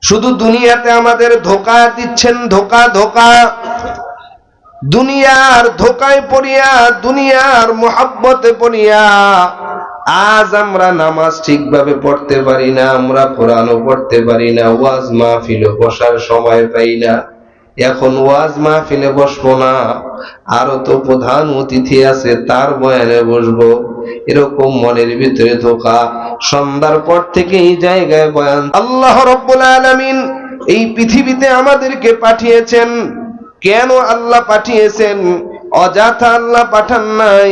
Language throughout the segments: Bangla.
শুধু দুনিয়াতে আমাদের ধোঁকা দিচ্ছেন, ধোঁকা ধোঁকা। দুনিয়ার ধোঁকায় পড়িয়া, দুনিয়ার মোহাব্বতে পড়িয়া আজ আমরা নামাজ ঠিকভাবে পড়তে পারি না, আমরা কোরআনও পড়তে পারি না, ওয়াজ মাহফিলে বসার সময় পাই না। এখন ওয়াজ মাহফিলে বসবো না, আরো তো প্রধান অতিথি আছে, তার বয়ানে বসবো, এরকম মনের ভিতরে ধোঁকা। সন্ধ্যার পর থেকে এই জায়গায় বয়ান। আল্লাহ রাব্বুল আলামিন এই পৃথিবীতে আমাদেরকে পাঠিয়েছেন। কেন আল্লাহ পাঠিয়েছেন? অযথা আল্লাহ পাঠান নাই।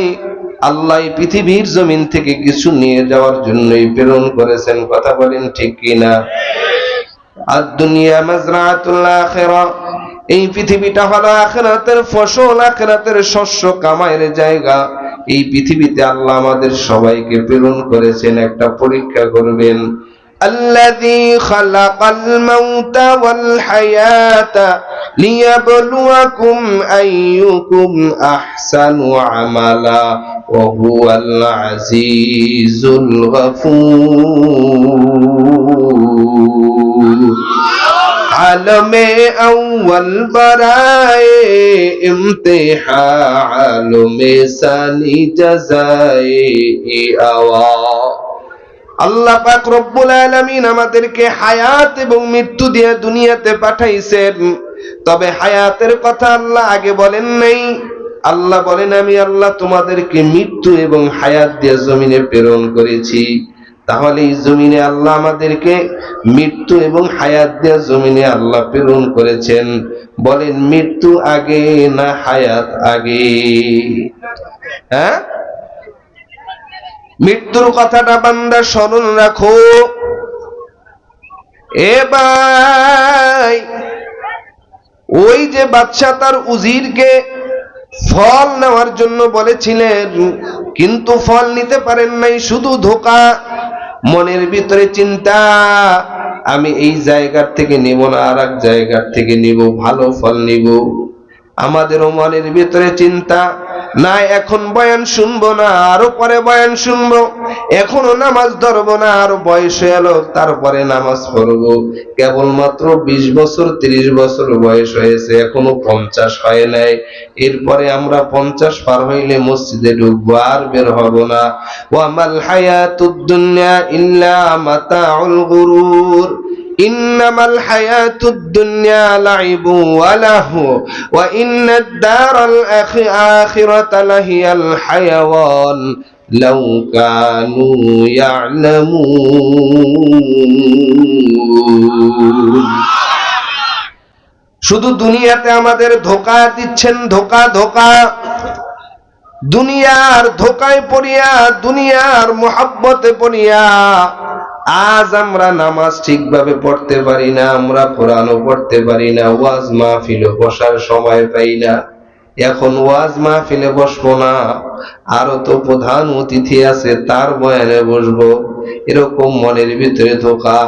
আল্লাহ এই পৃথিবীর জমিন থেকে কিছু নিয়ে যাওয়ার জন্যই প্রেরণ করেছেন। কথা বলেন ঠিক কিনা? আদ-দুনিয়া মাজরাতুল আখিরা, এই পৃথিবীটা হলো আখিরাতের ফসল, আখিরাতের শস্য কামাইয়ের জায়গা। এই পৃথিবীতে আল্লাহ আমাদের সবাইকে প্রেরণ করেছেন একটা পরীক্ষা করবেন। الذي خلق الموت والحياة ليبلوكم أيكم أحسن عملا وهو العزيز الغفور عالمে اول برائے امتحان عالمে ثانی جزائے আওয়া। আল্লাহ পাক রব্বুল আলামিন আমাদেরকে হায়াত এবং মৃত্যু দিয়ে দুনিয়াতে পাঠাইছেন। তবে হায়াতের কথা আল্লাহ আগে বলেন নাই। আল্লাহ বলেন, আমি আল্লাহ তোমাদেরকে মৃত্যু এবং হায়াত দিয়ে জমিনে প্রেরণ করেছি। তাহলে এই জমিনে আল্লাহ আমাদেরকে মৃত্যু এবং হায়াত দিয়ে জমিনে আল্লাহ প্রেরণ করেছেন। বলেন, মৃত্যু আগে না হায়াত আগে? হ্যাঁ, মৃত্যুর কথাটা বান্দা স্মরণ রাখো। এ ভাই, ওই যে বাদশা তার উজিরকে ফল নেওয়ার জন্য বলেছিলেন, কিন্তু ফল নিতে পারেন নাই, শুধু ধোঁকা। মনের ভিতরে চিন্তা, আমি এই জায়গার থেকে নিব না আর এক জায়গার থেকে নিব, ভালো ফল নিব। আমাদেরও মনের ভিতরে চিন্তা, না এখন বয়ান শুনবো না, আরো পরে বয়ান শুনবো, এখনো নামাজ ধরবো না, আরো বয়স হয়ে এলো তারপরে নামাজ পড়বো। কেবলমাত্র 20 বছর 30 বছর বয়স হয়েছে, এখনো 50 হয় নাই। এরপরে আমরা 50 পার হইলে মসজিদে ঢুকবো, আর বের হব না। ওয়ামাল হায়াতুদ দুনিয়া ইল্লা মাতাউল গুরুর, ইন্নামাল হায়াতুদ দুনিয়া লাইবু ওয়া লাহু ওয়া ইন্নাদ দারাল আখিরাতা লাহিয়াল হায়াওয়ান লাউ কানু ইয়ালামুন। শুধু দুনিয়াতে আমাদের ধোঁকা দিচ্ছেন, ধোঁকা ধোঁকা। দুনিয়ার ধোঁকায় পড়িয়া, দুনিয়ার মোহাব্বতে পড়িয়া আজ আমরা নামাজ ঠিকভাবে পড়তে পারি না, আমরা কোরআনও পড়তে পারি না, ওয়াজ মাহফিলে বসার সময় পাই না। এখন ওয়াজ মাহফিলে বসবো না, আরো তো প্রধান অতিথি আছে, তার বয়ানে বসবো, এরকম মনের ভিতরে ধোঁকা।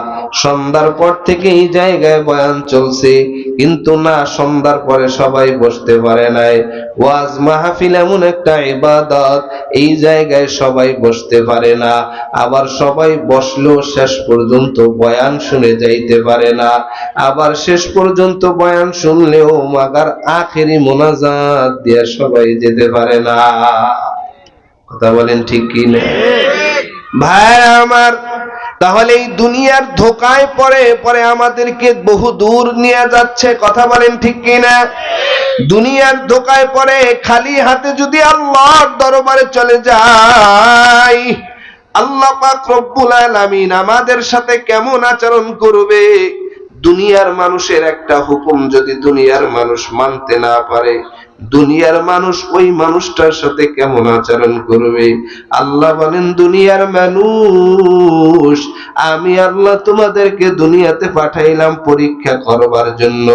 সন্ধ্যার পর থেকে এই জায়গায় বয়ান চলছে, কিন্তু না, সন্ধ্যার পরে সবাই বসতে পারে নাই। ওয়াজ মাহফিল এমন একটা ইবাদত, এই জায়গায় সবাই বসতে পারে না। আবার সবাই বসলেও শেষ পর্যন্ত বয়ান শুনে যাইতে পারে না। আবার শেষ পর্যন্ত বয়ান শুনলেও মাগার আখেরি মোনাজাত দিয়ে সবাই যেতে পারে না। কথা বলেন ঠিক কি না ভাই আমার? তাহলে এই দুনিয়ার ধোঁকায় পরে পরে আমাদেরকে বহু দূর নিয়ে যাচ্ছে। কথা বলেন ঠিক কি না? দুনিয়ার ধোঁকায় পরে খালি হাতে যদি আল্লাহর দরবারে চলে যাই, আল্লাহ পাক রব্বুল আলামিন আমাদের সাথে কেমন আচরণ করবে? দুনিয়ার মানুষের একটা হুকুম যদি দুনিয়ার মানুষ মানতে না পারে, দুনিয়ার মানুষ ওই মানুষটার সাথে কেমন আচরণ করবে? আল্লাহ বলেন, দুনিয়ার মানুষ, আমি আল্লাহ তোমাদেরকে দুনিয়াতে পাঠাইলাম পরীক্ষা করবার জন্য।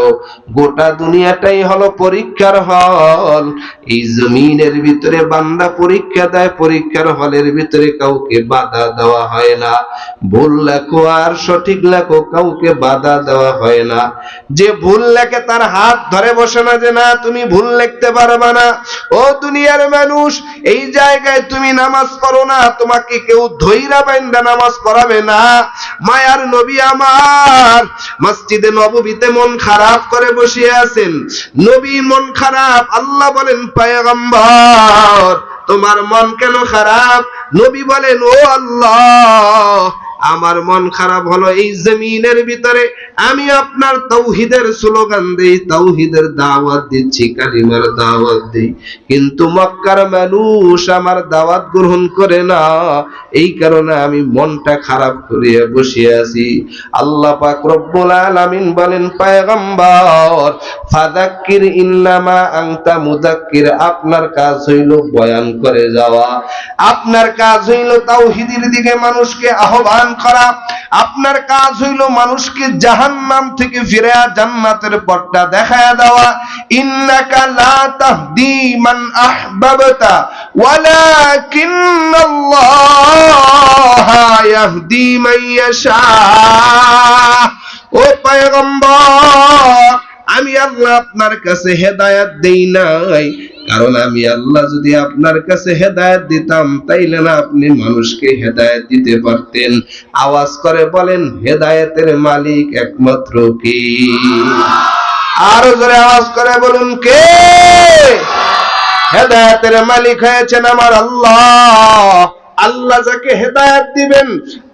গোটা দুনিয়াটাই হলো পরীক্ষার হল। এই জমিনের ভিতরে বান্দা পরীক্ষা দেয়, পরীক্ষার হলের ভিতরে কাউকে বাধা দেওয়া হয় না। ভুল লেখো আর সঠিক লেখো, কাউকে বাধা দেওয়া হয় না। যে ভুল লেখে তার হাত ধরে বসে না, যে না তুমি ভুল লেখে দেখতে পারবে না। ও দুনিয়ার মানুষ, এই জায়গায় তুমি নামাজ পড়ো না, তোমাকে কেউ ধইরা বাইন্দা নামাজ পড়াবে না। মায়ার নবী আমার মসজিদে নববীতে মন খারাপ করে বসে আছেন। নবী মন খারাপ, আল্লাহ বলেন পয়গম্বর তোমার মন কেন খারাপ? নবী বলেন ও আল্লাহ, আমার মন খারাপ হলো এই জমিনের ভিতরে আমি আপনার তাওহীদের স্লোগান দেই, তাওহীদের দাওয়াত দিচ্ছি, কালিমার দাওয়াত দেই, কিন্তু মক্কার মানুষ আমার দাওয়াত গ্রহণ করে না, এই কারণে আমি মনটা খারাপ করে বসে আছি। আল্লাহ পাক রব্বুল আলামিন বলেন পয়গম্বর ফাযাক্কির ইন্নামা আনতা মুযাক্কির, আপনার কাজ হইল বয়ান করে যাওয়া, আপনার কাজ হইল তাওহীদের দিকে মানুষকে আহ্বান করা, আপনার কাজ হইল মানুষকে জাহান্নাম থেকে ফিরে জান্নাতের পথটা দেখায়া দেওয়া। ইন্নাকা লা তাহদি মান আহবাবতা ওয়ালাকিন্নাল্লাহা ইয়াহদি মান ইয়াশা। ও পয়গম্বর, আমি আল্লাহ আপনার কাছে হেদায়েত দেই নাই, কারণ আমি আল্লাহ যদি আপনার কাছে হেদায়েত দিতাম তাইলে না আপনি মানুষকে হেদায়েত দিতে পারতেন। আওয়াজ করে বলেন হেদায়েতের মালিক একমাত্র কে? আরো জোরে আওয়াজ করে বলুন কে? হেদায়েতের মালিক হয়েছেন আমার আল্লাহ। আল্লাহ যাকে হেদায়েত দিবেন,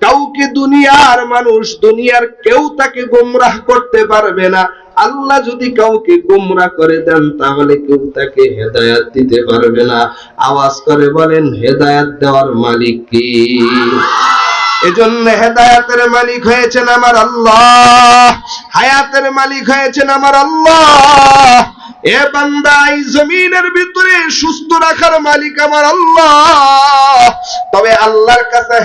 কাউকে দুনিয়ার মানুষ, দুনিয়ার কেউ তাকে গোমরাহ করতে পারবে না। আল্লাহ যদি কাউকে গোমরাহ করে দেন তাহলে কেউ তাকে হেদায়েত দিতে পারবে না। আওয়াজ করে বলেন হেদায়েত দেওয়ার মালিক কে? এজন্য হেদায়েতের মালিক হয়েছেন আমার আল্লাহ, হায়াতের মালিক হয়েছেন আমার আল্লাহ। এ বান্দা, এই জমিনের ভিতরে সুস্থ রাখার মালিক আমার আল্লাহ। তবে আল্লাহর কাছে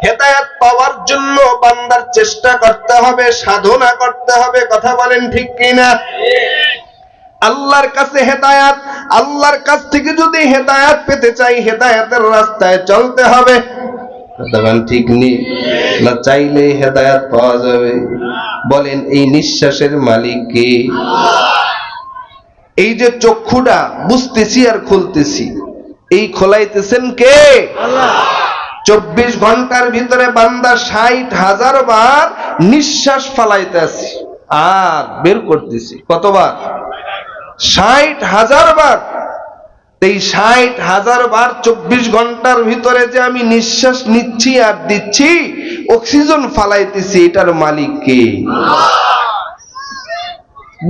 হেদায়েত পাওয়ার জন্য বান্দার চেষ্টা করতে হবে, সাধনা করতে হবে। কথা বলেন ঠিক কিনা? আল্লাহর কাছে হেদায়েত, আল্লাহর কাছ থেকে যদি হেদায়েত পেতে চাই, হেদায়েতের রাস্তায় চলতে হবে। ঠিক নেই না? চাইলেই হেদায়েত পাওয়া যাবে? বলেন এই নিঃশ্বাসের মালিক কে? এই যে চক্ষুটা বুঝতেছি আর খুলতেছি, এই খোলাইতেছেন কে? আল্লাহ। 24 ঘন্টার ভিতরে বান্দা 60,000 বার নিঃশ্বাস ফালাইতেছে আর বের করতেছি। কতবার? 60,000 বার। এই 60,000 বার 24 ঘন্টার ভিতরে যে আমি নিঃশ্বাস নিচ্ছি আর দিচ্ছি, অক্সিজেন ফালাইতেছি, এটার মালিক কে?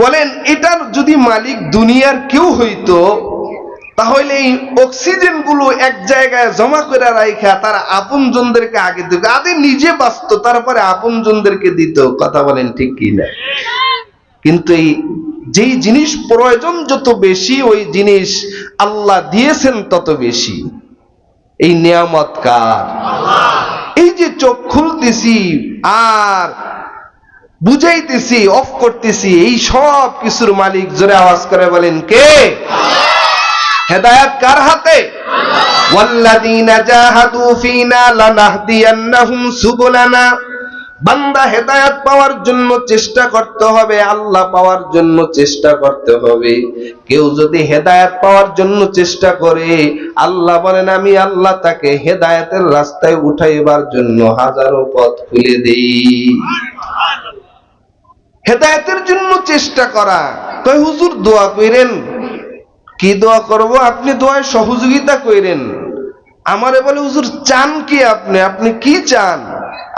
বলেন এটার যদি মালিক দুনিয়ার কেউ হইতো তাহলে এই অক্সিজেন গুলো এক জায়গায় জমা করে রাখা তার আপনজনদেরকে আগে দিত, আগে নিজে বাঁচত, তারপরে আপনজনদেরকে দিত। কথা বলেন ঠিক কি না? কিন্তু এই যেই জিনিস প্রয়োজন যত বেশি, ওই জিনিস আল্লাহ দিয়েছেন তত বেশি। এই নিয়ামত কার? এই যে চোখ খুলতেছি আর বুঝাইতেছি, অফ করতেছি, এই সব কিছুর মালিক জোরে আওয়াজ করে বলেন কে? হেদায়েত কার হাতে? ওয়াল্লাযীনা জাহাদু ফীনা লানাহদিয়ান্নাহুম সুবুলানা। বান্দা হেদায়েত পাওয়ার জন্য চেষ্টা করতে হবে, আল্লাহ পাওয়ার জন্য চেষ্টা করতে হবে। কেউ যদি হেদায়েত পাওয়ার জন্য চেষ্টা করে, আল্লাহ বলেন আমি আল্লাহ তাকে হেদায়েতের রাস্তায় উঠাইবার জন্য হাজারো পথ খুলে দেই। হেদায়েতের জন্য চেষ্টা করা। কই হুজুর দোয়া কইরেন। কি দোয়া করব? আপনি দোয়ায় সহযোগিতা কইরেন। আমারে বলে হুজুর চান কি আপনি? আপনি কি চান?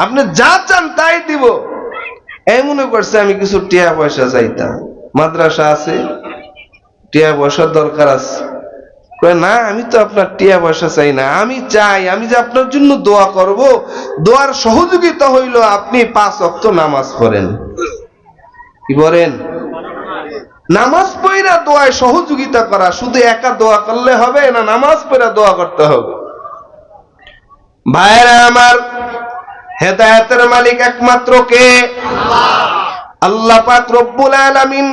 আপনি যা চান তাই দিব। এই মনে করছে আমি কিছু টিয়া পয়সা চাইতাম, মাদ্রাসা আছে, টিয়া পয়সার দরকার আছে। কয় না, আমি তো আপনার টিয়া পয়সা চাই না, আমি চাই আমি যে আপনার জন্য দোয়া করব, দোয়ার সহযোগিতা হইল আপনি 5 ওয়াক্ত নামাজ পড়েন। কি বলেন? নামাজ পড়া দোয়ায় সহযোগিতা করা। শুধু একা দোয়া করলে হবে না, নামাজ পড়া দোয়া করতে হবে। ভাইরা আমার, হেদায়েতের মালিক একমাত্র কে? আল্লাহ পাক রব্বুল আলামিন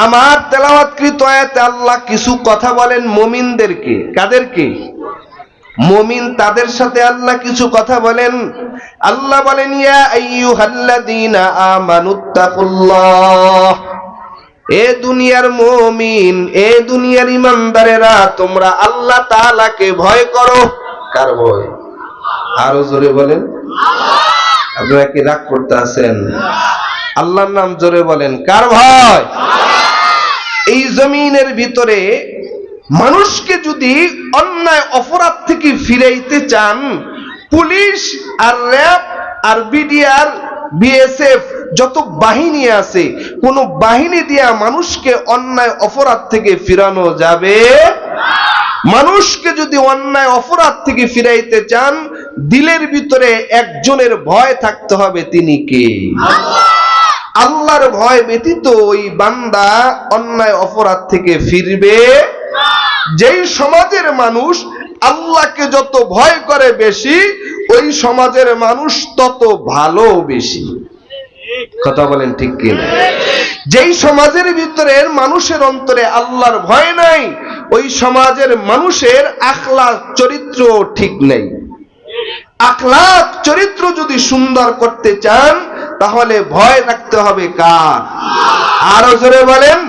আমার তেলাওয়াতকৃত আয়াতে আল্লাহ কিছু কথা বলেন মুমিনদেরকে। কাদেরকে? মুমিন, তাদের সাথে আল্লাহ কিছু কথা বলেন। আল্লাহ বলেন ইয়া আইয়ুহাল্লাযীনা আমানুত্তাকুল্লাহ। এ দুনিয়ার মুমিন, এ দুনিয়ার ইমানদারেরা, তোমরা আল্লাহ তাআলাকে ভয় করো। কার ভয়? আরো জোরে বলেন। আপনারা কি রাগ করতে আছেন? আল্লাহর নাম জোরে বলেন। কার ভয়? এই জমিনের ভিতরে মানুষকে যদি অন্যায় অপরাধ থেকে ফিরাইতে চান, পুলিশ আর র্যাব আর বিডিআর বিএসএফ যত বাহিনী আছে, কোন বাহিনী দিয়া মানুষকে অন্যায় অপরাধ থেকে ফিরানো যাবে? মানুষকে যদি অন্যায় অপরাধ থেকে ফিরাইতে চান, দিলের ভিতরে একজনের ভয় থাকতে হবে। তিনি কে? আল্লাহর ভয় ব্যতীত ওই বান্দা অন্যায় অপরাধ থেকে ফিরবে। যেই সমাজের মানুষ আল্লাহকে যত ভয় করে বেশি, ওই সমাজের মানুষ তত ভালো বেশি। কথা বলেন ঠিক কিনা? যেই সমাজের ভিতরে মানুষের অন্তরে আল্লাহর ভয় নাই, ওই সমাজের মানুষের আখলাক চরিত্র ঠিক নেই। আখলাক চরিত্র যদি সুন্দর করতে চান, তাহলে ভয় রাখতে হবে কার? আরো জোরে বলেন।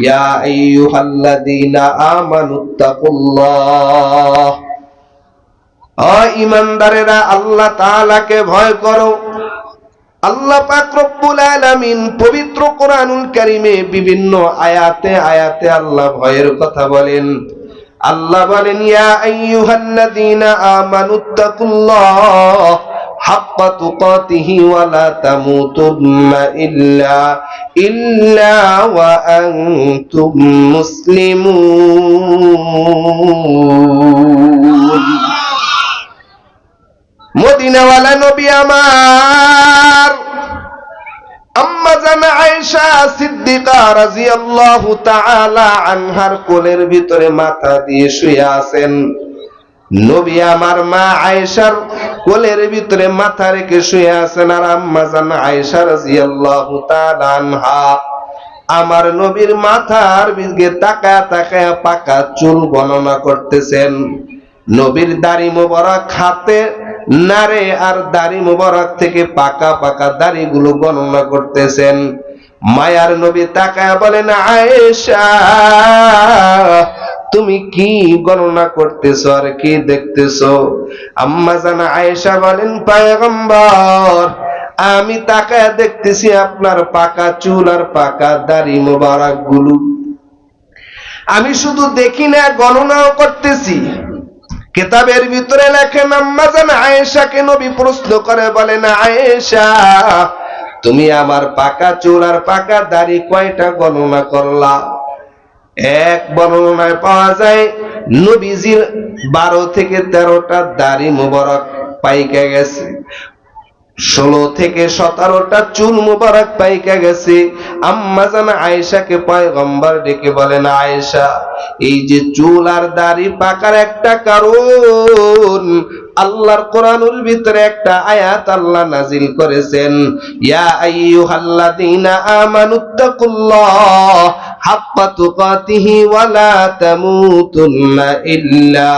ইয়া আইয়ুহাল্লাযীনা আমানুত্তাকুল্লাহ, ও ঈমানদারেরা আল্লাহ তাআলাকে ভয় করো। আল্লাহ পাক রব্বুল আলামিন পবিত্র কোরআনুল কারীমে বিভিন্ন আয়াতে আয়াতে আল্লাহ ভয়ের কথা বলেন। আল্লাহ বলেন, ইয়া আইয়ুহাল্লাযীনা আমানুত্তাকুল্লাহ হাক্কা তুকাতিহি ওয়া লা তামুতুন্না ইল্লা ওয়া আনতুম মুসলিমুন। মদিনাওয়ালা নবী আমার আম্মা জান আয়েশা সিদ্দিকা রাদিয়াল্লাহু তাআলা আনহার কোলের ভিতরে মাথা দিয়ে শুয়ে আছেন। নবী আমার মা আয়েশার কোলের ভিতরে মাথা রেখে শুয়ে আছেন, আর আম্মা জান আয়েশা রাদিয়াল্লাহু তাআলা আনহা আমার নবীর মাথার দিকে তাকায়া তাকায়া পাকা চুল গণনা করতেছেন। নবীর দাড়ি মোবারক হাতে নারে আর দাড়ি মোবারক থেকে পাকা পাকা দাড়িগুলো গণনা করতেছেন। মায়ার নবী তাকায়া বলেন, আয়েশা তুমি কি গণনা করতেছো আর কি দেখতেছো? আম্মা জান আয়েশা বলেন, পয়গম্বর আমি তাকায়া দেখতেছি আপনার পাকা চুল আর পাকা দাড়ি মোবারক গুলো। আমি শুধু দেখি না, গণনাও করতেছি। কিতাবের ভিতরে লেখেন, আম্মা জান আয়েশাকে নবী প্রশ্ন করে বলেন, আয়েশা তুমি আমার পাকা চুল আর পাকা দাড়ি কয়টা গণনা করলা? এক বর্ণনায় পাওয়া যায় নবীজির 12 থেকে 13টা দাড়ি মোবারক পাইকা গেছে, 16 থেকে 17টা চুল মোবারক পাইকা গেছে। আম্মা জান আয়েশাকে পয়গম্বর ডেকে বলেন, আয়েশা এই যে চুল আর দাড়ি পাকার একটা কারণ, আল্লাহর কোরআনুল ভিতরে একটা আয়াত আল্লাহ নাজিল করেছেন, ইয়া আইয়ুহাল্লাযীনা আমানুত্তাকুল্লাহ হাক্কা তুকাতিহি ওয়া লা তামুতুন্না ইল্লা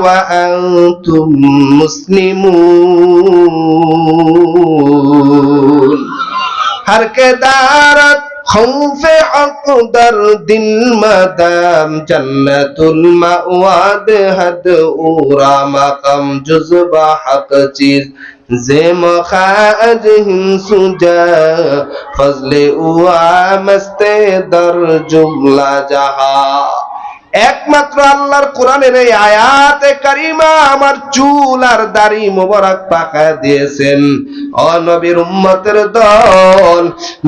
ওয়া আনতুম মুসলিমুন। हर के दारत खौफे अक़दर दिल मदाम जन्नतुल मअवाद हद उरा मक़म जुज़बा हक़ चीज़ जे मखाज हिंसुजा फजले उआ मस्ते दर जुमला जहा। একমাত্র আল্লাহর কোরআনের এই আয়াতে কারিমা আমার চুল আর দাড়ি মোবারক পাকা দিয়েছেন। ও নবীর উম্মতের দল,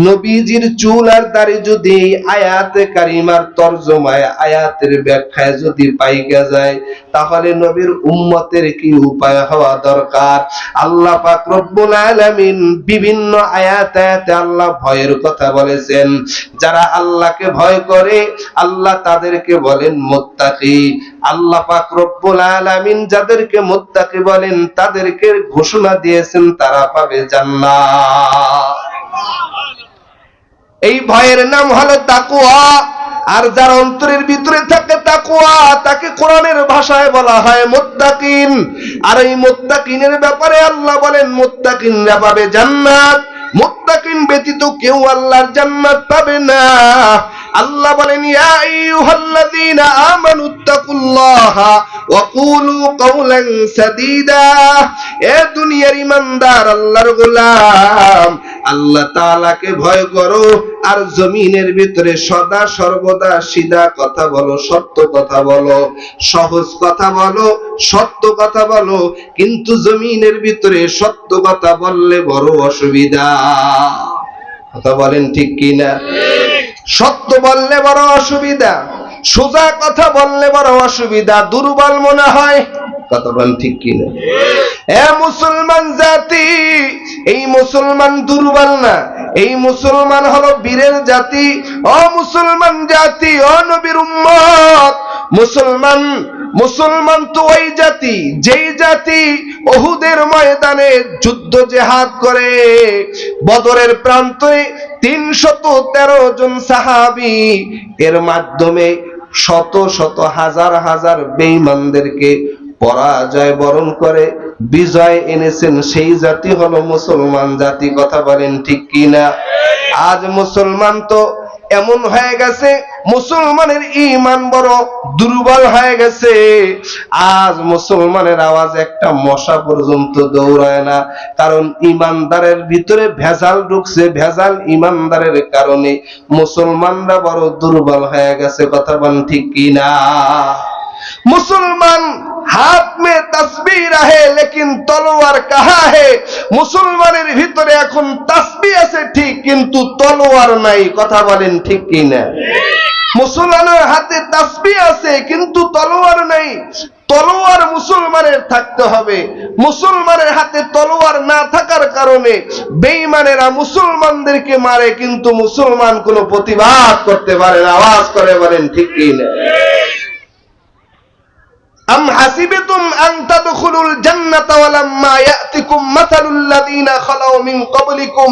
নবীজির চুল আর দাড়ি যদি আয়াতে কারিমার তরজমায় আয়াতের ব্যাখ্যায় যদি পাইকা যায়, তাহলে নবীর উম্মতের কি উপায় হওয়া দরকার? আল্লাহ পাক রব্বুল আলামিন বিভিন্ন আয়াতে আয়াতে আল্লাহ ভয়ের কথা বলেছেন। যারা আল্লাহকে ভয় করে আল্লাহ তাদেরকে বলেন মুত্তাকি। আল্লাহ পাক রব্বুল আলামিন যাদেরকে মুত্তাকি বলেন তাদেরকে ঘোষণা দিয়েছেন তারা পাবে জান্নাত। এই ভয়ের নাম হলো তাকওয়া। আর যার অন্তরের ভিতরে থাকে তাকওয়া, তাকে কোরআনের ভাষায় বলা হয় মুত্তাকিন। আর এই মুত্তাকিনের ব্যাপারে আল্লাহ বলেন মুত্তাকিনরা পাবে জান্নাত। মুত্তাকিন ব্যতীত কেউ আল্লাহর জান্নাত পাবে না। আল্লাহ বলেন ইয়া আইয়ুহাল্লাযীনা আমানুত্তাকুল্লাহা ওয়া কুলু কাওলান সাদীদা। এ দুনিয়ার ঈমানদার আল্লাহর গোলাম, আল্লাহ তাআলাকে ভয় করো আর জমিনের ভিতরে সদা সর্বদা সিধা কথা বলো, সত্য কথা বলো, সহজ কথা বলো, সত্য কথা বলো। কিন্তু জমিনের ভিতরে সত্য কথা বললে বড় অসুবিধা। কথা বলেন ঠিক কিনা? সত্য বললে বড় অসুবিধা, সোজা কথা বললে বড় অসুবিধা, দুর্বল মনে হয়। কথা বলেন ঠিক কিনা? এ মুসলমান জাতি, এই মুসলমান দুর্বল না, এই মুসলমান হলো বীরের জাতি। ও মুসলমান জাতি, ও নবীর উম্মত, মুসলমান তো ওই জাতি যেই জাতি উহুদের ময়দানে যুদ্ধ জিহাদ করে, বদরের প্রান্তে 313 জন সাহাবী এর মাধ্যমে শত শত হাজার হাজার বেঈমানদেরকে পরাজয় বরণ করে বিজয় এনেছেন। সেই জাতি হলো মুসলমান জাতি। কথা বলেন ঠিক কিনা? আজ মুসলমান তো এমন হয়ে গেছে, মুসলমানের ঈমান বড় দুর্বল হয়ে গেছে। আজ মুসলমানের আওয়াজ একটা মশা পর্যন্ত দৌড়ায় না, কারণ ঈমানদারের ভিতরে ভেজাল ঢুকছে। ভেজাল ঈমানদারের কারণে মুসলমানরা বড় দুর্বল হয়ে গেছে। কথা বলেন ঠিক কিনা? মুসলমান হাত মে তসবিহ রাহে লেকিন তলোয়ার কাহা হে। মুসলমানের ভিতরে এখন তসবিহ আছে ঠিক, কিন্তু তলোয়ার নাই। কথা বলেন ঠিক কিনা? মুসলমানের হাতে তসবিহ আছে কিন্তু তলোয়ার নাই। তলোয়ার মুসলমানের থাকতে হবে। মুসলমানের হাতে তলোয়ার না থাকার কারণে বেঈমানেরা মুসলমানদেরকে মারে, কিন্তু মুসলমান কোনো প্রতিবাদ করতে পারে না। আওয়াজ করে বলেন ঠিক কিনা? أم حسبتم أن تدخلوا الجنة ولما يأتكم مثل الذين خلوا من قبلكم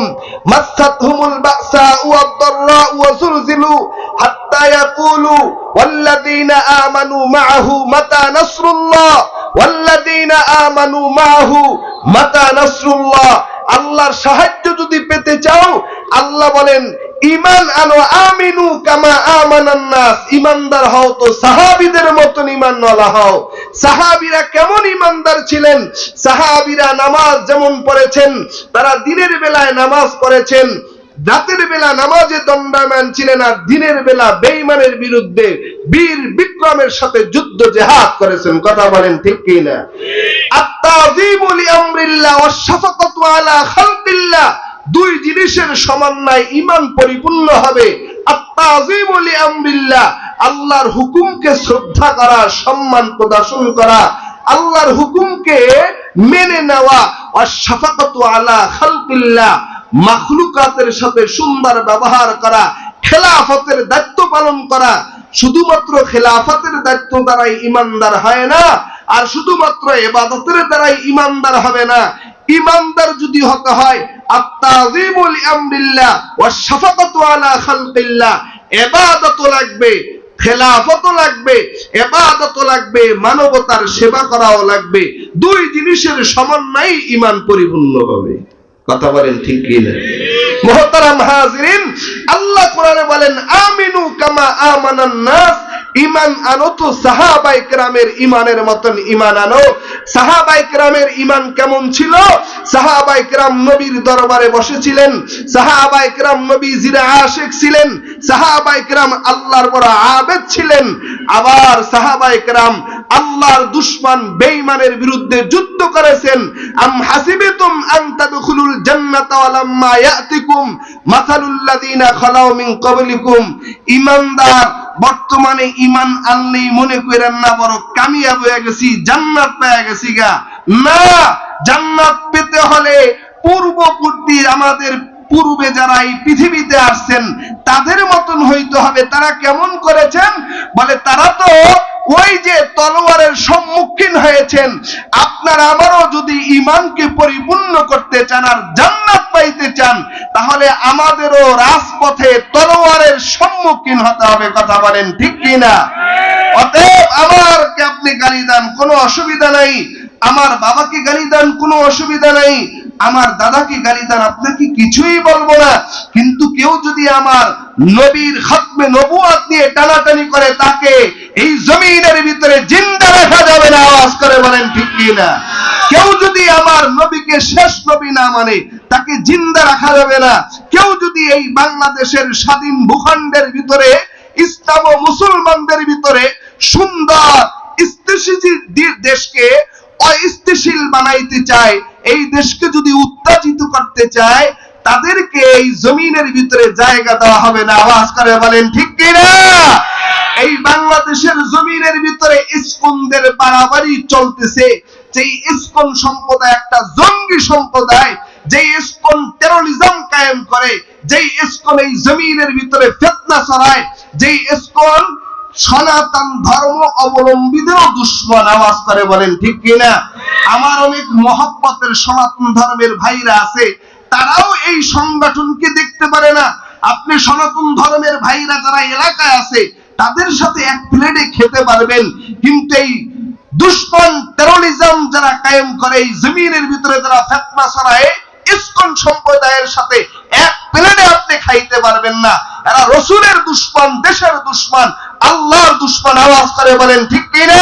مستهم البأساء والضراء وزلزلوا حتى يقولوا والذين آمنوا معه متى نصر الله والذين آمنوا معه متى نصر الله। আল্লাহর সাহায্য যদি পেতে চাও, আল্লাহ বলেন ঈমান আনো, আমিনু কামা আমানান নাস। ঈমানদার হও তো সাহাবীদের মতন ঈমানওয়ালা হও। সাহাবীরা কেমন ঈমানদার ছিলেন? সাহাবীরা নামাজ যেমন পড়েছেন, তারা দিনের বেলায় নামাজ পড়েছেন, রাতের বেলা নামাজে দণ্ডায়মান ছিলেন, আর দিনের বেলা বেঈমানের বিরুদ্ধে বীর বিক্রমের সাথে যুদ্ধ জিহাদ করেছেন। কথা বলেন ঠিক কিনা? আত-তাযীমু লিআমরিল্লাহ ওয়াস শাফাকাতু আলা খালকিল্লাহ, দুই জিনিসের সমন্বয় ঈমান পরিপূর্ণ হবে। আত-তাযীমু লিআমরিল্লাহ, আল্লাহর হুকুমকে শ্রদ্ধা করা, সম্মান প্রদর্শন করা, আল্লাহর হুকুমকে মেনে নেওয়া। ওয়াস শাফাকাতু আলা খালকিল্লাহ, মাখলুকাতের সাথে সুন্দর ব্যবহার করা, খেলাফতের দায়িত্ব পালন করা। শুধুমাত্র খেলাফতের দায়িত্ব দ্বারাই ঈমানদার হয় না, আর শুধুমাত্র ইবাদতের দ্বারাই ঈমানদার হবে না। ঈমানদার যদি হতে হয় আত-তাযীমু লিআমরিল্লাহ ওয়াস শাফাকাতু আলা খালকিল্লাহ, ইবাদতও লাগবে, খেলাফতও লাগবে, ইবাদতও লাগবে, মানবতার সেবা করাও লাগবে। দুই জিনিসের সমন্বয়ে ঈমান পরিপূর্ণ হবে। কথা বলেন ঠিক কিনা? মুহতারাম হাজিরিন, আল্লাহ কোরআনে বলেন আমিনু কামা আমানান নাস। ঈমান আনো তো সাহাবায়ে কেরামের ঈমানের মতন ঈমান আনো। সাহাবায়ে কেরামের ঈমান কেমন ছিল? সাহাবায়ে কেরাম নবীর দরবারে বসেছিলেন, সাহাবায়ে কেরাম নবীজির আশিক ছিলেন, সাহাবায়ে কেরাম আল্লাহর বড় আবেদ ছিলেন। আবার সাহাবায়ে কেরাম আল্লাহর দুশমন বেঈমানের বিরুদ্ধে যুদ্ধ করেছেন। আম হাসিবিতুম আন তাদখুলুল জান্নাতা ওয়ালাম্মা ইয়াতিকুম মাসালুল লাযিনা খালাউ মিন ক্বাবলিকুম। ঈমানদার বর্তমানে ঈমান আনলেই মনে করেন না বড় কামিয়াব হয়ে গেছি, জান্নাত পেয়ে গেছি গা। না, জান্নাত পেতে হলে পূর্ববর্তী আমাদের পূর্বে যারা এই পৃথিবীতে আসছেন তাদের মতন হইতে হবে। তারা কেমন করেছেন? বলে তারা তো ওই যে তলোয়ারের সম্মুখীন হয়েছেন। আপনার আমারও যদি ঈমানকে পরিপূর্ণ করতে চান আর জান্নাত পাইতে চান, তাহলে আমাদেরও রাজপথে তলোয়ারের সম্মুখীন হতে হবে। কথা বলেন ঠিক কিনা? অতএব আমারকে আপনি গালি দেন, কোনো অসুবিধা নাই। আমার বাবাকে গালি দেন, কোনো অসুবিধা নাই। আমার দাদাকে গালি দেন, আপনাকে কিছুই বলবো না, কিন্তু কেউ যদি আমার নবীর খতমে নবুয়ত নিয়ে টানাটানি করে তাকে এই জমিনের ভিতরে জিন্দা রাখা যাবে না। আওয়াজ করে বলেন ঠিক কি না? কেউ যদি আমার নবীকে শেষ নবী না মানে তাকে জিন্দা রাখা যাবে না। কেউ যদি এই বাংলাদেশের স্বাধীন ভূখণ্ডের ভিতরে ইসলাম ও মুসলমানদের ভিতরে সুন্দর স্থিতিশীল দেশকে অস্থিতিশীল বানাইতে চায়, এই দেশকে যদি উত্তেজিত করতে চায়, তাদেরকে এই জমিনের ভিতরে জায়গা দেওয়া হবে না। আওয়াজ করে বলেন ঠিক কি না? এই বাংলাদেশের জমিনের ভিতরে ইসকনদের বাড়াবাড়ি চলতেছে। যেই ইসকন সম্প্রদায় একটা জঙ্গি সম্প্রদায়, যেই ইসকন টেরোরিজম কায়েম করে, যেই ইসকন এই জমিনের ভিতরে ফিতনা ছড়ায়, যেই ইসকন সনাতন ধর্ম অবলম্বীদেরও দুশ্মন। আওয়াজ করে বলেন ঠিক কিনা? আমার অনেক মহব্বতের সনাতন ধর্মের ভাইরা আছে, তারাও এই সংগঠনকে দেখতে পারে না। আপনি সনাতন ধর্মের ভাইরা যারা এলাকায় আছে তাদের সাথে এক প্লেটে খেতে পারবেন, কিন্তু এই দুশ্মন টেরোরিজম যারা কায়েম করে, এই জমিনের ভিতরে যারা ফিতনা ছড়ায়, ইসকন সম্প্রদায়ের সাথে এক প্লেটে আপনি খাইতে পারবেন না। এরা রাসূলের দুশমন, দেশের দুশমন, আল্লাহর দুশমন। আওয়াজ করে বলেন ঠিক কি না?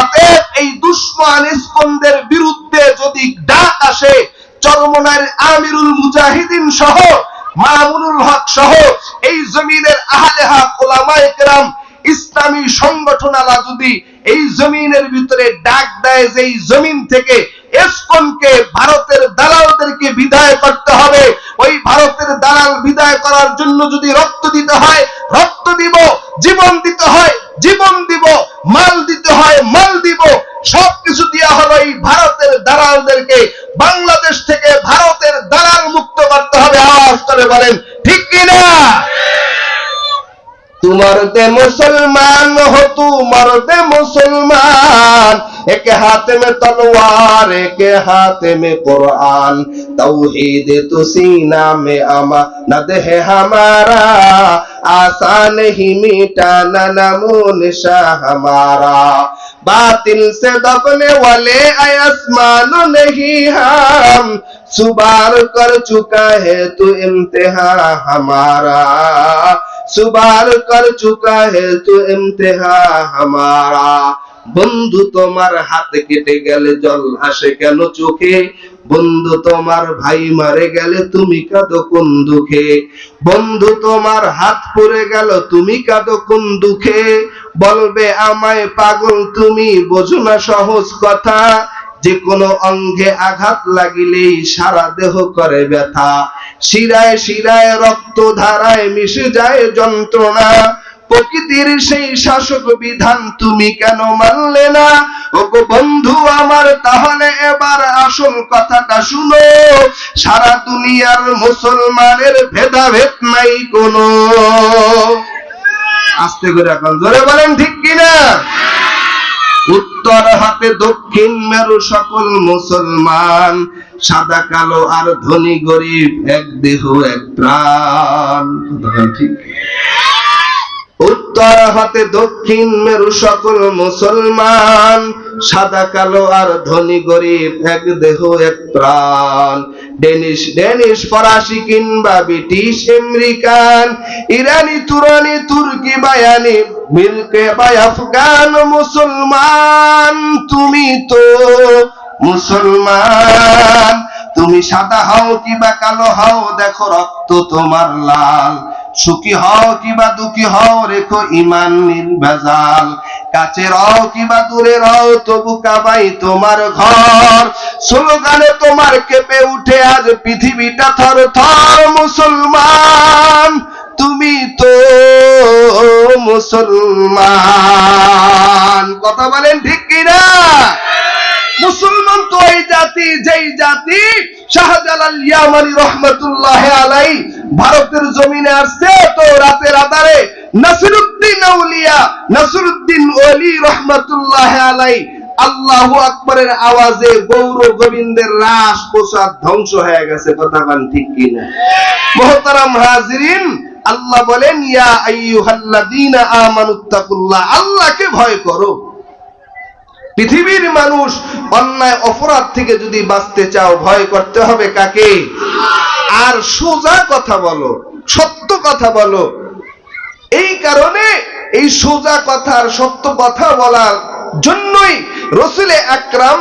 অতএব এই দুশমন ইসকনদের বিরুদ্ধে যদি ডাক আসে, চরমনায়ের আমিরুল মুজাহিদিন সহ, মামুনুল হক সহ এই জমিনের আহলে হক উলামায়ে কেরাম, ইসলামী সংগঠনালা যদি এই জমিনের ভিতরে ডাক দেয় যে এই জমিন থেকে ইসকনকে, ভারতের দালালদেরকে বিদায় করতে হবে, ওই ভারতের দালাল বিদায় করার জন্য যদি রক্ত দিতে হয় রক্ত দিব, জীবন দিতে হয় জীবন দিব, মাল দিতে হয় মাল দিব, সবকিছু দেওয়া হলো এই ভারতের দালালদেরকে। বাংলাদেশ থেকে ভারতের দালাল মুক্ত করতে হবে। আওয়াজ করে বলেন ঠিক কি না? तू मर्द मुसलमान हो, तू मर्द मुसलमान, एक हाथ में तलवार एक हाथ में कुरान, तौहीद तो सीना में अमानत है हमारा, आसान ही मिटाना नमो निशा हमारा, बातिल से दबने वाले आसमान नहीं हम, सुबार कर चुका है तू इम्तिहान हमारा, सुबार कर चुका है तू इम्तिहान हमारा। বন্ধু তোমার হাত কেটে গেলে জল আসে কেন চোখে, বন্ধু তোমার ভাই মারে গেলে তুমি কাঁদো কোন দুঃখে, বন্ধু তোমার হাত পড়ে গেল তুমি কাঁদো কোন দুঃখে, বলবে আমায় পাগল তুমি বোঝো না সহজ কথা, যে কোনো অঙ্গে আঘাত লাগিলেই সারা দেহ করে ব্যথা, শিরায় শিরায় রক্ত ধারায় মিশে যায় যন্ত্রণা, প্রকৃতির সেই শাসক বিধান তুমি কেন মানলে না, ওগো বন্ধু আমার তাহলে এবার আসল কথাটা শুনো, সারা দুনিয়ার মুসলমানের ভেদাভেদ নাই কোনো। আস্তে করে এখন জোরে বলেন ঠিক কিনা? উত্তর হাতে দক্ষিণ মেরু সকল মুসলমান, সাদা কালো আর ধনী গরিব এক দেহ এক প্রাণ। ঠিক, উত্তর হাতে দক্ষিণ মেরু সকল মুসলমান, সাদা কালো আর ধনী গরিব এক দেহ এক প্রাণ, ডেনিশ ফরাসি কিংবা ব্রিটিশ আমেরিকান, ইরানি তুরানি তুর্কি বায়ানি মিল্কে বা আফগান, মুসলমান তুমি তো মুসলমান, তুমি সাদা হও কিবা কালো হও দেখো রক্ত তোমার লাল, সুখী হও কিবা দুঃখী হও রেখো ইমান নির্ভেজাল, কাছে রও কিবা দূরে রও তবু কাবাই তোমার ঘর, স্লোগানে তোমার কেঁপে উঠে আজ পৃথিবীটা থর থর, মুসলমান তুমি তো মুসলমান। কথা বলেন ঠিক কিনা? মুসলমান তো এই জাতি, যেই জাতি শাহজালাল ইয়ামানি রহমাতুল্লাহ আলাইহি ভারতের জমিনে আসছে, তো রাতের আধারে নাসিরউদ্দিন আউলিয়া নাসিরউদ্দিন ওলি রহমাতুল্লাহ আলাইহি আল্লাহু আকবারের আওয়াজে গৌর গোবিন্দের রাস প্রসাদ ধ্বংস হয়ে গেছে। কথা বলেন ঠিক কিনা? মুহতারাম হাজিরিন, আল্লাহ বলেন ইয়া আইয়ুহাল্লাযীনা আমানুত্তাকুল্লাহ, আল্লাহকে ভয় করো। পৃথিবীর মানুষ অন্যায় অপরাধ থেকে যদি বাঁচতে চাও ভয় করতে হবে কাকে? আর সোজা কথা বলো, সত্য কথা বলো। এই কারণে এই সোজা কথা আর সত্য কথা বলার জন্যই রাসূল আকরাম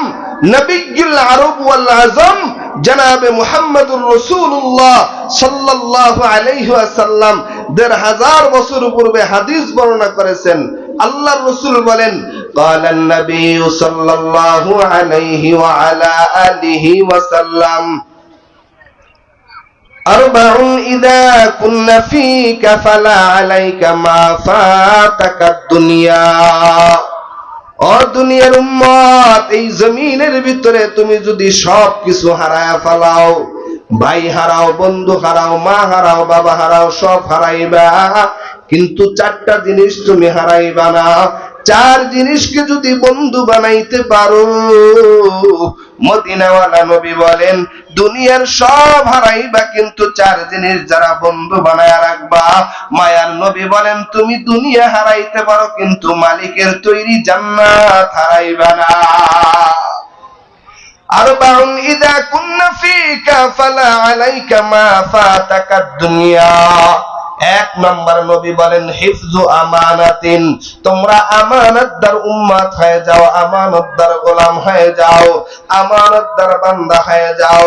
নবিয়ুল আরব ওয়াল আজম জনাবে মুহাম্মদুর রাসূলুল্লাহ সাল্লাল্লাহু আলাইহি ওয়াসাল্লাম ১৫০০ বছর পূর্বে হাদিস বর্ণনা করেছেন। আল্লাহর রাসূল বলেন, ক্বালান নবী সাল্লাল্লাহু আলাইহি ওয়া আলা আলিহি ওয়াসাল্লাম, আরবাউন ইযা কুননা ফীকা ফালা আলাইকা মা ফাতাকাদ দুনিয়া। ও দুনিয়ার উম্মত, এই জমিনের ভিতরে তুমি যদি সব কিছু হারায়া ফেলাও, ভাই হারাও, বন্ধু হারাও, মা হারাও, বাবা হারাও, সব হারাইবা, কিন্তু চারটা জিনিস তুমি হারাইবা না। চার জিনিসকে যদি বন্ধু বানাইতে পারো, মদিনাওয়ালা নবী বলেন দুনিয়ার সব হারাইবা, কিন্তু চার জিনিস যারা বন্ধু বানায়া রাখবা, মায়ার নবী বলেন তুমি দুনিয়া হারাইতে পারো কিন্তু মালিকের তৈরি জান্নাত হারাইবা না। আরবাউন ইযা কুননা ফীকা ফালা আলাইকা মা ফাতাকাদ দুনিয়া। এক নম্বর নবী বলেন হিফজু আমানাতিন, তোমরা আমানতদার উম্মত হয়ে যাও, আমানতদার গোলাম হয়ে যাও, আমানতদার বান্দা হয়ে যাও।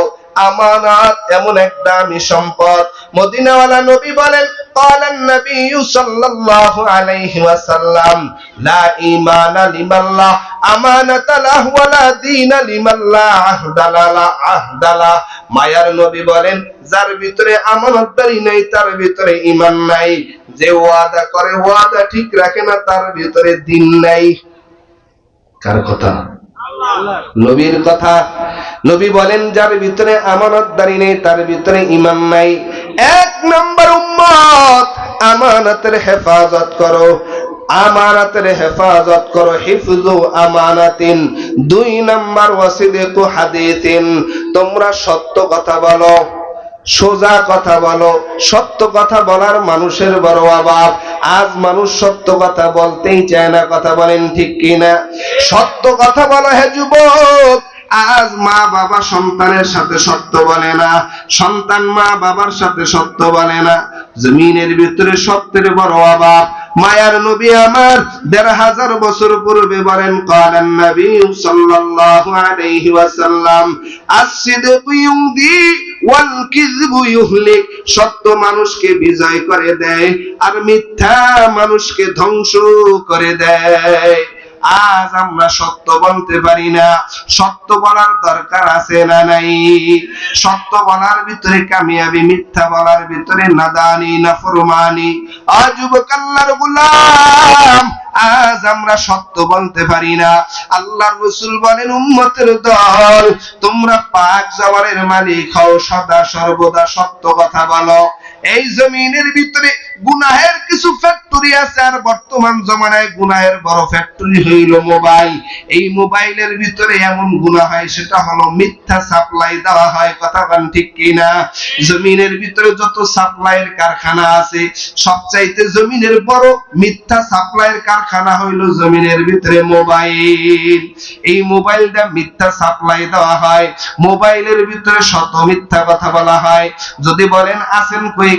আমানাত এমন এক দামি সম্পদ। মদিনাওয়ালা নবী বলেন, ক্বালান নবী সাল্লাল্লাহু আলাইহি ওয়াসাল্লাম, লা ঈমানা লিমাল্লাহ আমানাতা লাহু ওয়া লা দীনা লিমাল্লাহ আহদালা। মায়ার নবী বলেন যার ভিতরে আমানতদারি নাই তার ভিতরে ঈমান নাই, যে ওয়াদা করে ওয়াদা ঠিক রাখে না তার ভিতরে দ্বীন নাই। কার কথা? নবীর কথা। নবী বলেন যার ভিতরে আমানতদারি নেই তার ভিতরে ঈমান নাই। এক নাম্বার উম্মত, আমানতের হেফাজত করো, আমানতের হেফাজত করো, হিফজু আমানাতিন। দুই নাম্বার ওয়াসিদিকু হাদিসিন, তোমরা সত্য কথা বলো, সোজা কথা বলো। সত্য কথা বলার মানুষের বড় অভাব। আজ মানুষ সত্য কথা বলতেই চায় না, কথা বলেন ঠিক কিনা? সত্য কথা বলো হে যুবক। আজ মা বাবা সন্তানের সাথে সত্য বলে না, সন্তান মা বাবার সাথে সত্য বলে না। জমিনের ভিতরে সত্যের বড় অভাব। মায়ার নবী আমার ১৫০০ বছর পূর্বে বলেন, ক্বালান নবী সাল্লাল্লাহু আলাইহি ওয়াসাল্লাম, আস-সিদকু ইউদি ওয়াল কিযবু ইউহলিক। সত্য মানুষকে বিজয় করে দেয় আর মিথ্যা মানুষকে ধ্বংস করে দেয়। আজ আমরা সত্য বলতে পারি না। সত্য বলার দরকার আছে না নাই? সত্য বলার ভিতরে কামিয়াবি, মিথ্যা বলার ভিতরে নাদানি, নাফরমানি। আজ যুবক আল্লাহর গোলাম, আজ আমরা সত্য বলতে পারি না। আল্লাহর রাসূল বলেন উম্মতের দল, তোমরা পাক জবানের মালিক হও, সদা সর্বদা সত্য কথা বলো। এই জমিনের ভিতরে গুনাহের কিছু ফ্যাক্টরি আছে, আর বর্তমান জমানায় গুনাহের বড় ফ্যাক্টরি হইল মোবাইল। এই মোবাইলের ভিতরে এমন গুনাহ হয়, সেটা হলো মিথ্যা সাপ্লাই দেওয়া হয়, কথা বলেন ঠিক কিনা? জমিনের ভিতরে যত সাপ্লাইয়ের কারখানা আছে, সবচাইতে জমিনের বড় মিথ্যা সাপ্লাইয়ের কারখানা হইল জমিনের ভিতরে মোবাইল। এই মোবাইলটা মিথ্যা সাপ্লাই দেওয়া হয়, মোবাইলের ভিতরে শত মিথ্যা কথা বলা হয়। যদি বলেন আছেন কই,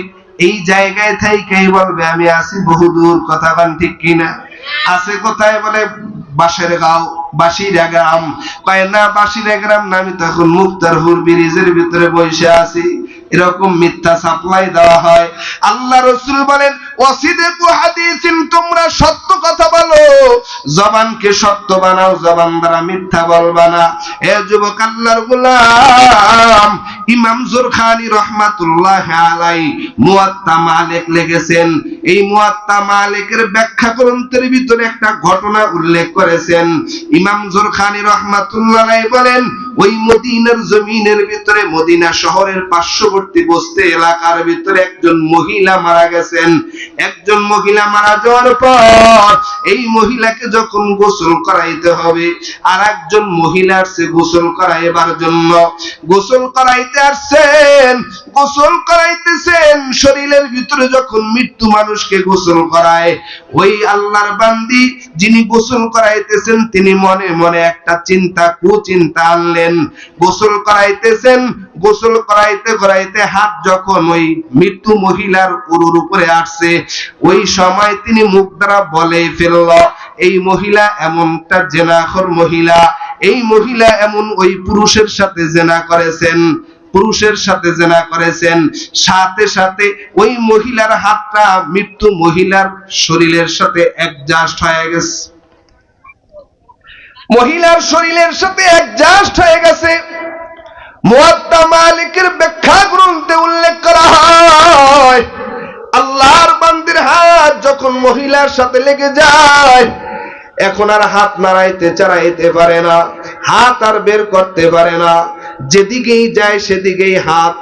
এই জায়গায় থাইকেই বলবে আমি আছি বহুদূর, কথা বলেন ঠিক কিনা? আছে কোথায়? বলে বাসের গাঁও, বাসিরা গ্রাম। কয় না বাসিরা গ্রাম না, আমি তখন মুক্তারপুর ব্রিজের ভিতরে বসে আছি। এরকম মিথ্যা সাপ্লাই দেওয়া হয়। আল্লাহ রাসূল বলেন ওয়াসিদিকু হাদিসিন, তোমরা সত্য কথা বলো, জবানকে সত্য বানাও, জবান দ্বারা মিথ্যা বলবা না। এ যুবক আল্লাহর গোলাম, ইমাম জুরখানি রাহমাতুল্লাহ আলাইহি মুয়াত্তা মালিক লিখেছেন। এই মুয়াত্তা মালিকের ব্যাখ্যা গ্রন্থের ভিতরে একটা ঘটনা উল্লেখ করেছেন। ইমাম জুরখানি রাহমাতুল্লাহ আলাইহি বলেন, ওই মদিনার জমিনের ভিতরে, মদিনা শহরের পার্শ্ববর্তী বস্তি এলাকার ভিতরে একজন মহিলা মারা গেছেন। একজন মহিলা মারা যাওয়ার পর এই মহিলাকে যখন গোসল করাইতে হবে, আর একজন মহিলা আসছে গোসল করাইবার জন্য। গোসল করাইতে আসছেন, গোসল করাইতেছেন, শরীরের ভিতরে যখন মৃত্যু মানুষকে গোসল করায়, ওই আল্লাহর বান্দি যিনি গোসল করাইতেছেন তিনি মনে মনে একটা কুচিন্তা আনলেন। গোসল করাইতেছেন, গোসল করাইতে করাইতে হাত যখন ওই মৃত্যু মহিলার উরুর উপরে আসছে, ওই সময় তিনি মুখ দ্বারা বলে ফেলল, এই মহিলা এমনটা জেনাখোর মহিলা, এই মহিলা এমন ওই পুরুষের সাথে জেনা করেছেন, পুরুষের সাথে জেনা করেছেন। সাথে সাথে ওই মহিলার হাতটা মৃত্যু মহিলার শরীরের সাথে অ্যাডজাস্ট হয়ে গেছে, মহিলার শরীরের সাথে অ্যাডজাস্ট হয়ে গেছে। মুয়াত্তা মালিকের ব্যাখ্যা গ্রন্থে উল্লেখ করা হয়, আল্লাহর বান্দির হাত যখন মহিলার সাথে লেগে যায়, এখন আর হাত নাড়াইতে চাড়াইতে পারে না, হাত আর বের করতে পারে না, যেদিকেই যায় সেদিকেই হাত